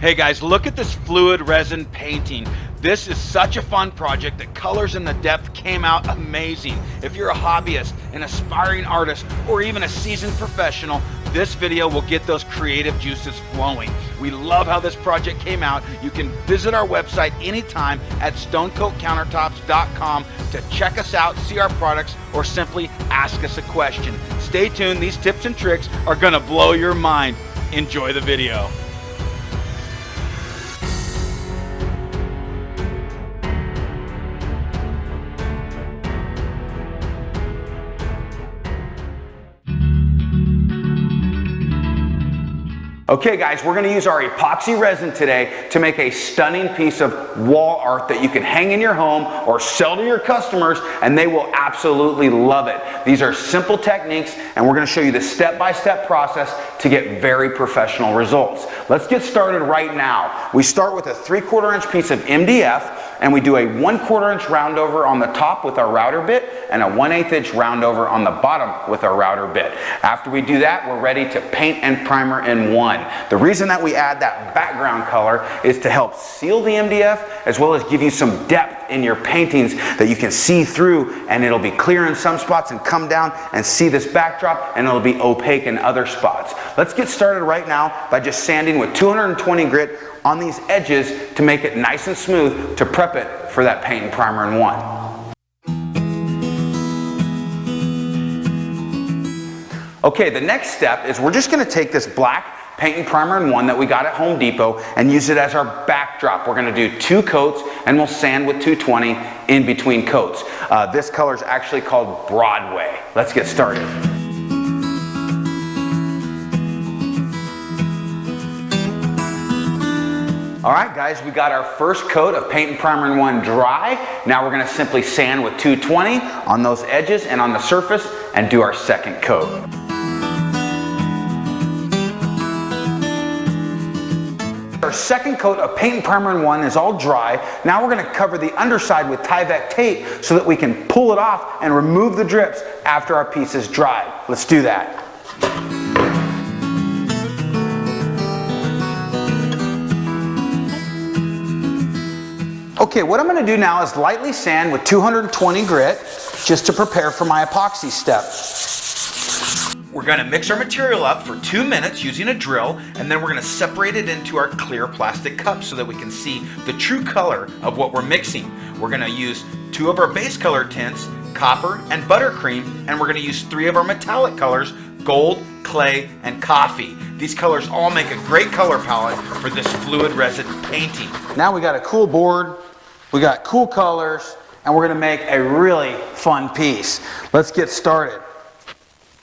Hey guys, look at this fluid resin painting. This is such a fun project. The colors and the depth came out amazing. If you're a hobbyist, an aspiring artist, or even a seasoned professional, this video will get those creative juices flowing. We love how this project came out. You can visit our website anytime at stonecoatcountertops.com to check us out, see our products, or simply ask us a question. Stay tuned, these tips and tricks are gonna blow your mind. Enjoy the video. Okay guys, we're going to use our epoxy resin today to make a stunning piece of wall art that you can hang in your home or sell to your customers, and they will absolutely love it. These are simple techniques, and we're going to show you the step-by-step process to get very professional results. Let's get started right now. We start with a 3/4 inch piece of MDF, and we do a 1/4 inch round over on the top with our router bit and a 1/8 inch round over on the bottom with our router bit. After we do that, we're ready to paint and primer in one. The reason that we add that background color is to help seal the MDF as well as give you some depth in your paintings that you can see through, and it'll be clear in some spots and come down and see this backdrop, and it'll be opaque in other spots. Let's get started right now by just sanding with 220 grit on these edges to make it nice and smooth to prep it for that paint and primer in one. Okay, the next step is we're just going to take this black paint and primer in one that we got at Home Depot and use it as our backdrop. We're going to do 2 coats, and we'll sand with 220 in between coats. This color is actually called Broadway. Let's get started. Alright guys, we got our first coat of paint and primer in one dry. Now we're going to simply sand with 220 on those edges and on the surface and do our second coat. Our second coat of paint and primer in one is all dry. Now we're going to cover the underside with tyvek tape so that we can pull it off and remove the drips after our piece is dry. Let's do that. Okay, what I'm going to do now is lightly sand with 220 grit just to prepare for my epoxy step. We're going to mix our material up for 2 minutes using a drill, and then we're going to separate it into our clear plastic cups so that we can see the true color of what we're mixing. We're going to use 2 of our base color tints, copper and buttercream, and we're going to use 3 of our metallic colors, gold, clay, and coffee. These colors all make a great color palette for this fluid resin painting. Now we got a cool board, we got cool colors, and we're going to make a really fun piece. Let's get started.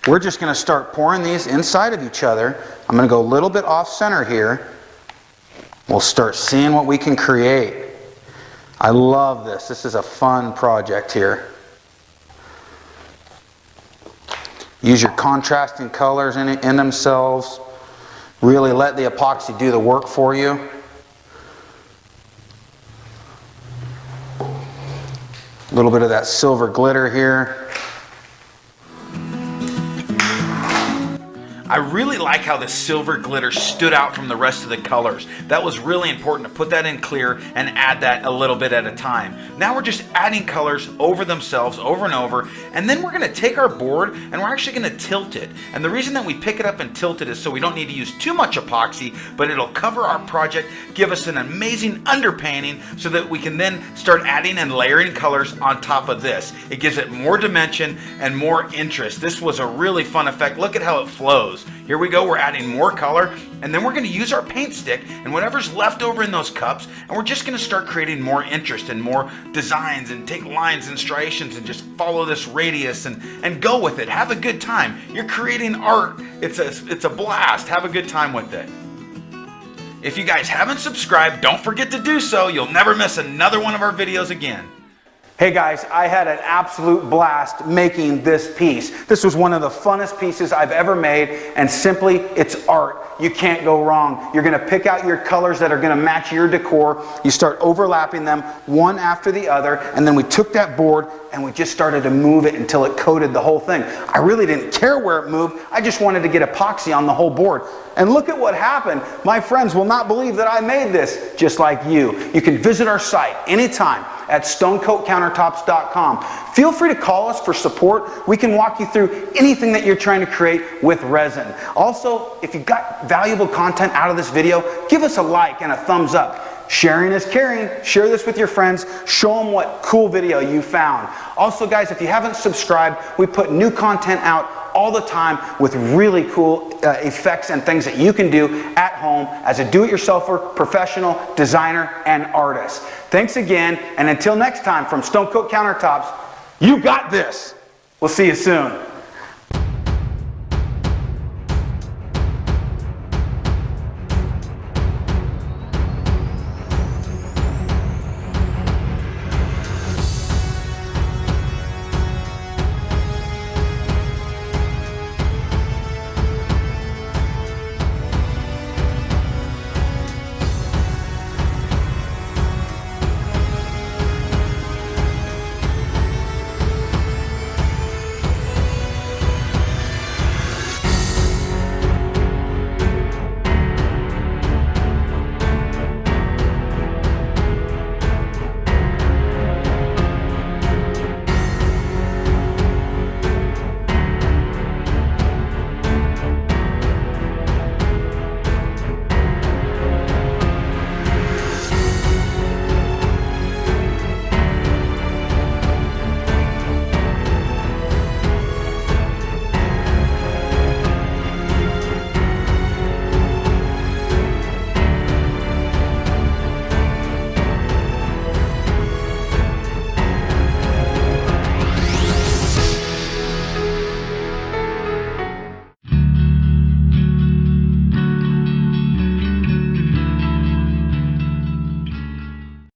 We're just going to start pouring these inside of each other. I'm going to go a little bit off center here. We'll start seeing what we can create. I love this. This is a fun project here. Use your contrasting colors in themselves. Really let the epoxy do the work for you. A little bit of that silver glitter here. I really like how the silver glitter stood out from the rest of the colors. That was really important to put that in clear and add that a little bit at a time. Now we're just adding colors over themselves over and over, and then we're going to take our board and we're actually going to tilt it. And the reason that we pick it up and tilt it is so we don't need to use too much epoxy, but it'll cover our project, give us an amazing underpainting so that we can then start adding and layering colors on top of this. It gives it more dimension and more interest. This was a really fun effect. Look at how it flows. Here we go, we're adding more color, and then we're going to use our paint stick and whatever's left over in those cups, and we're just going to start creating more interest and more designs, and take lines and striations and just follow this radius and go with it. Have a good time. You're creating art. It's a blast. Have a good time with it. If you guys haven't subscribed, don't forget to do so. You'll never miss another one of our videos again. Hey guys, I had an absolute blast making this piece. This was one of the funnest pieces I've ever made, and simply, it's art. You can't go wrong. You're gonna pick out your colors that are gonna match your decor. You start overlapping them one after the other, and then we took that board and we just started to move it until it coated the whole thing. I really didn't care where it moved. I just wanted to get epoxy on the whole board. And look at what happened. My friends will not believe that I made this, just like you. You can visit our site anytime at stonecoatcountertops.com. Feel free to call us for support. We can walk you through anything that you're trying to create with resin. Also, if you got valuable content out of this video, give us a like and a thumbs up. Sharing is caring. Share this with your friends. Show them what cool video you found. Also, guys, if you haven't subscribed, we put new content out all the time with really cool effects and things that you can do at home as a do-it-yourselfer, professional, designer, and artist. Thanks again, and until next time from Stone Coat Countertops, you got this. We'll see you soon.